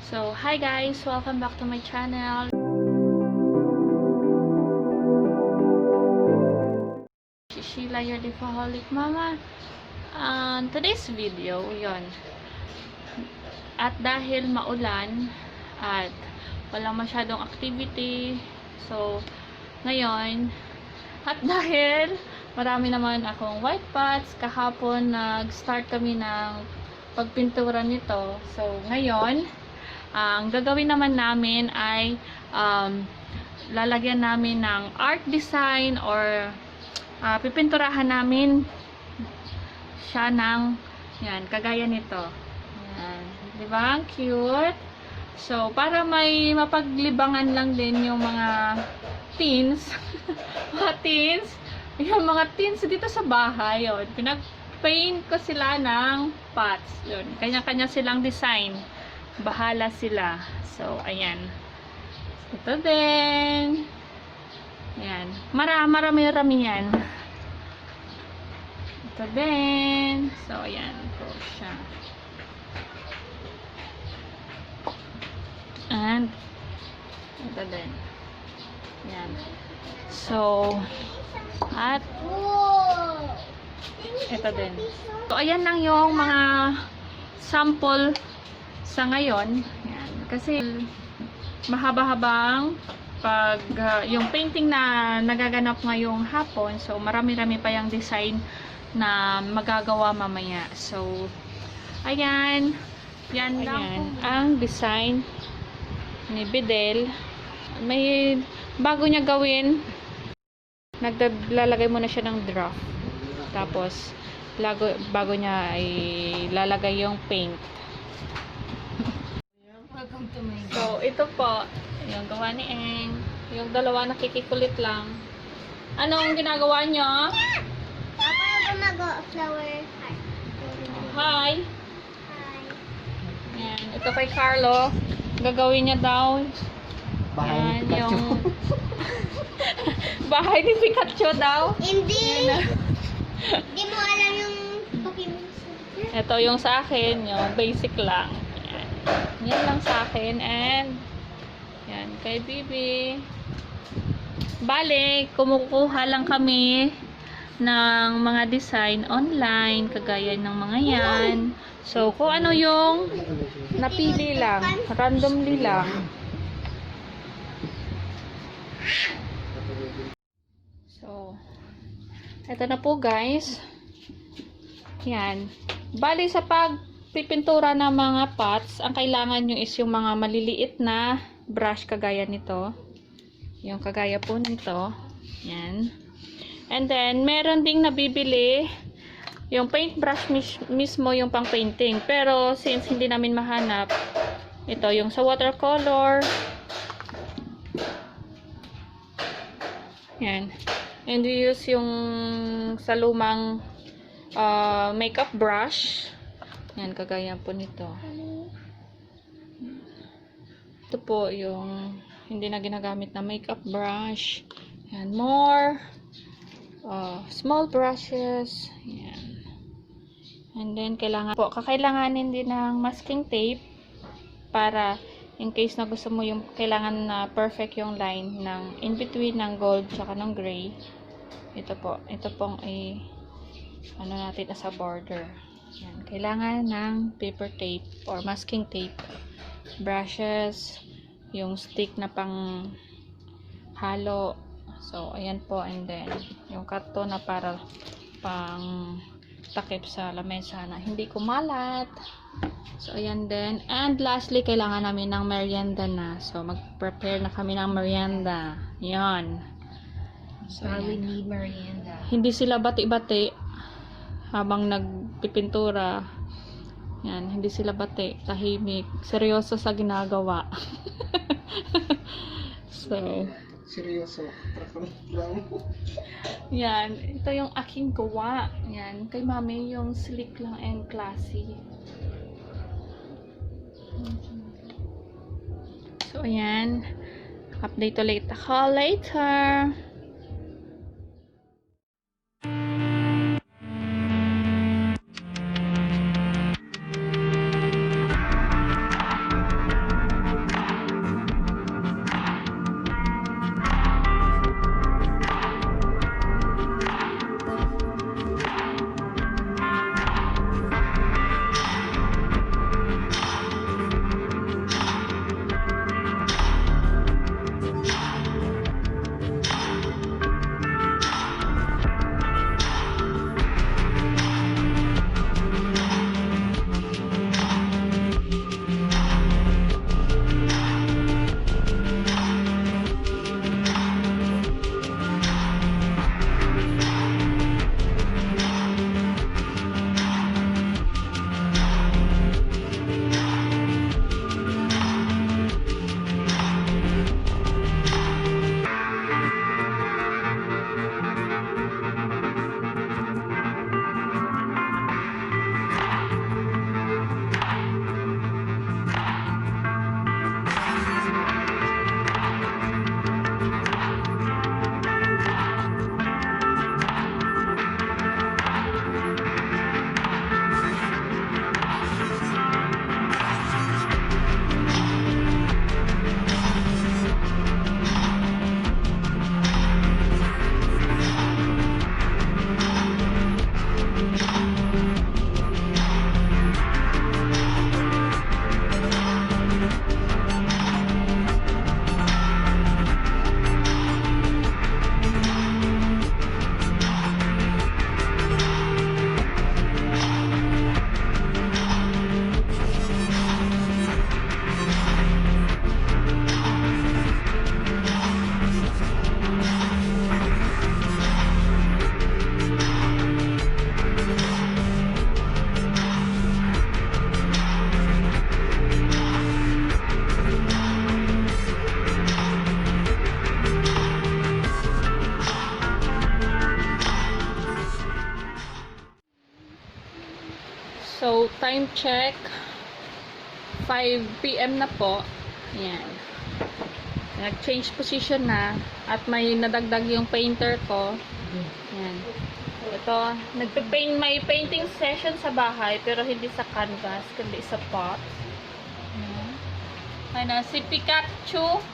So, hi guys! Welcome back to my channel. Sheila, your Leafaholic mama. Today's video, yon. At dahil maulan at walang masyadong activity, so, ngayon, at dahil marami naman akong white pots, kahapon nag-start kami ng pagpintura nito. So, ngayon, ang gagawin naman namin ay lalagyan namin ng art design or pipinturahan namin siya ng yan, kagaya nito. Yan. Diba? Ang cute. So, para may mapaglibangan lang din yung mga teens. Mga teens. Yung mga teens dito sa bahay. Yun. Pinag-paint ko sila ng pots. Yun. Kanya-kanya silang design. Bahala sila. So, ayan. Ito din. Ayan. Marami-rami yan. Ito din. So, ayan. Ito siya. And, ito din. Ayan. So, at, ito din. So, ayan lang yung mga sample sa ngayon. Ayan. Kasi, mahaba-habang pag yung painting na nagaganap ngayong hapon. So, marami-rami pa yung design na magagawa mamaya. So, ayan. Yan lang ang design ni Bidel. May bago niya gawin. Naglalagay muna siya ng draft. Tapos, bago niya ay lalagay yung paint. So, ito po, yung gawa ni Eng. Yung dalawa nakikikulit lang. Anong ginagawa nyo? Ako yung gumagawa flower heart. Hi! Hi. Yan. Ito kay Carlo. Gagawin niya daw. Bahay ni Yan, Pikachu. yung bahay ni Pikachu daw. Hindi. Hindi mo alam yung Pokemon. Ito yung sa akin, yung basic lang. Yan. Yan lang sa akin. And, yan, kay Bibi. Bale, kumukuha lang kami ng mga design online, kagaya ng mga yan. So, kung ano yung napili lang, randomly lang. So, ito na po guys. Yan. Bali sa pagpipintura ng mga pots, ang kailangan nyo is yung mga maliliit na brush kagaya nito. Yung kagaya po nito. Yan. And then, meron ding nabibili yung paintbrush mismo yung pang painting. Pero, since hindi namin mahanap, ito yung sa watercolor. Yan. And we use yung sa lumang makeup brush. Yan, kagaya po nito. Ito po yung hindi na ginagamit na makeup brush. Yan, more small brushes. Yan. And then, kakailanganin din ng masking tape para in case na gusto mo yung kailangan na perfect yung line ng in between ng gold tsaka ng gray. Ito pong ano natin sa border. Yan. Kailangan ng paper tape or masking tape, brushes, yung stick na pang halo. So, ayan po. And then, yung karton na para pang takip sa lamesa na hindi kumalat. So, ayan din. And lastly, kailangan namin ng merienda na. So, mag-prepare na kami ng merienda. Yan. So, We need merienda. hindi sila bati-bati habang nagpipintura. Yan, hindi sila bati. Tahimik. Seryoso sa ginagawa. So, Seryoso. Lang. yan. Ito yung aking gawa. Yan. Kay mami, yung sleek lang and classy. So, ayan. Update ulit ako later. time check, 5 PM na po. Ayan. Nag-change position na. At may nadagdag yung painter ko. Ayan. Ito, may painting session sa bahay, pero hindi sa canvas, kundi sa pot. Ayan. Ano, si Pikachu.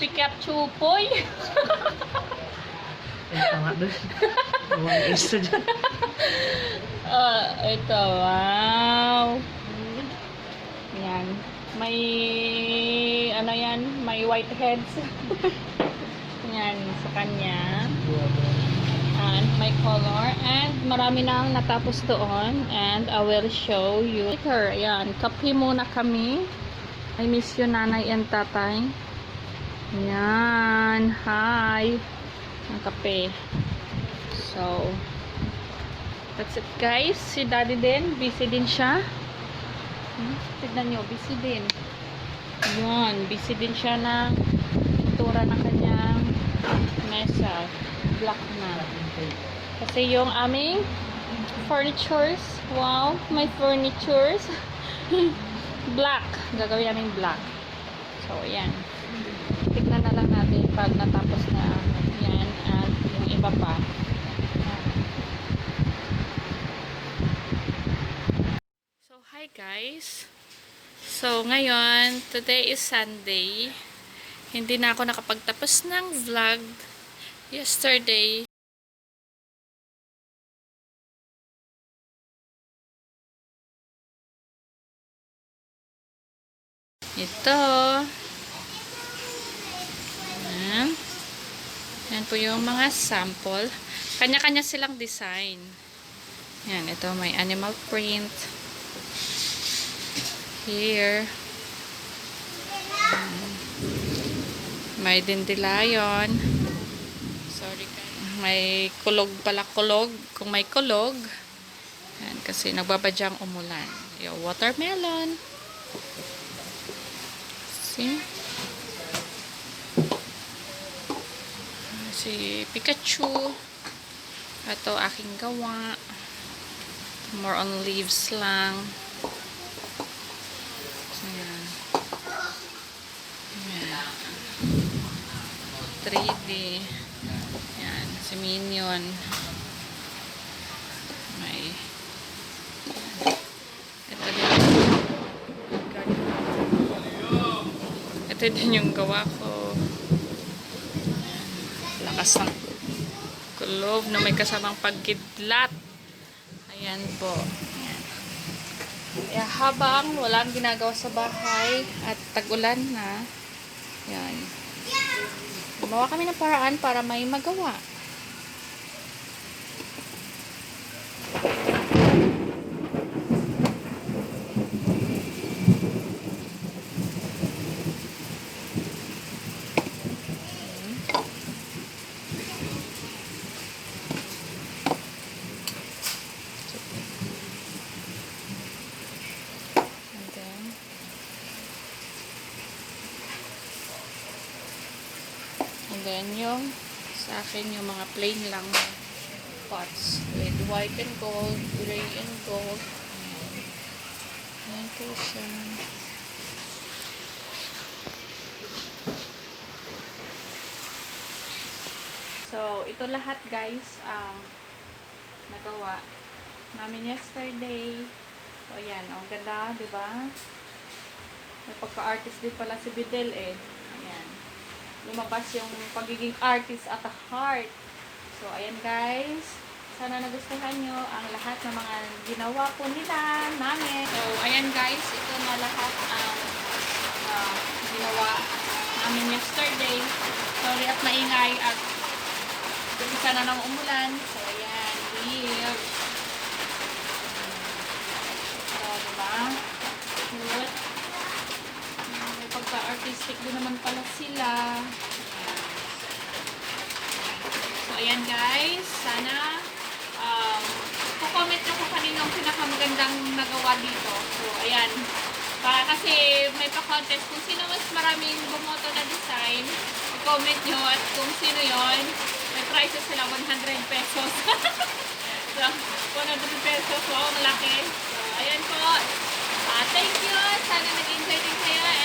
Pikachu Poy. Tama doon. Walang extra dyan. Ito, wow. Yan. May, ano yan, may white heads. Yan, sa kanya. And may color. And marami na ang natapos doon. And I will show you later. Ayan, kape muna kami. I miss you, nanay and tatay. Ayan, hi. Ang kape. So, that's it guys. Si daddy din, busy din siya. Tignan nyo, busy din. Ayan, busy din siya na pintura ng kanyang mesa. Black na. Kasi yung aming furnitures, wow, my furnitures, black. Gagawin namin black. So, ayan. Tignan na lang natin pag natapos na yan at yung iba pa. So, hi guys. So, ngayon, today is Sunday. Hindi na ako nakapagtapos ng vlog yesterday. Ito. Ayan. Yan po yung mga sample. Kanya-kanya silang design. Yan, ito may animal print. Here. May dandelion. Sorry guys. May kulog pala, kulog. Kung may kulog. Yan, kasi nagbabadyang umulan. Yung watermelon. See? Si Pikachu. Ito aking gawa. More on leaves lang. Ayan. Ayan. 3D. Ayan. Si Minion. May ito din. Ito din yung gawa ko. Ayan. Lakas ng kulob na may kasamang pagkidlat. Ayan po. Ayan. Kaya habang walang ginagawa sa bahay at tag-ulan na, yan. Gumawa kami ng paraan para may magawa. And then yung sa akin yung mga plain lang pots with white and gold, gray and gold. Ayan po siya. So, ito lahat guys ang nagawa namin yesterday. So, ayan. Ang ganda, diba? May pagka-artist din pala si Bidel eh. Ayan. Lumabas yung pagiging artist at the heart. So, ayan guys. Sana nagustuhan nyo ang lahat ng mga ginawa po nila, namin. So, ayan guys. Ito na lahat ang ginawa namin yesterday. Sorry at maingay at isa na nang umulan. So, ayan. Leaves. So, diba? Good. May pagka-artistic din naman pala sila. So, ayan guys. Sana comment nyo kung kaninong pinakamagandang nagawa dito. So, ayan. Kasi may pa-contest kung sino mas maraming bumoto na design. I-comment nyo at kung sino yon. May prices sila 100 pesos. So, 100 pesos. Wow, malaki. So, ayan po. Thank you. Sana nag-enjoy din kayo.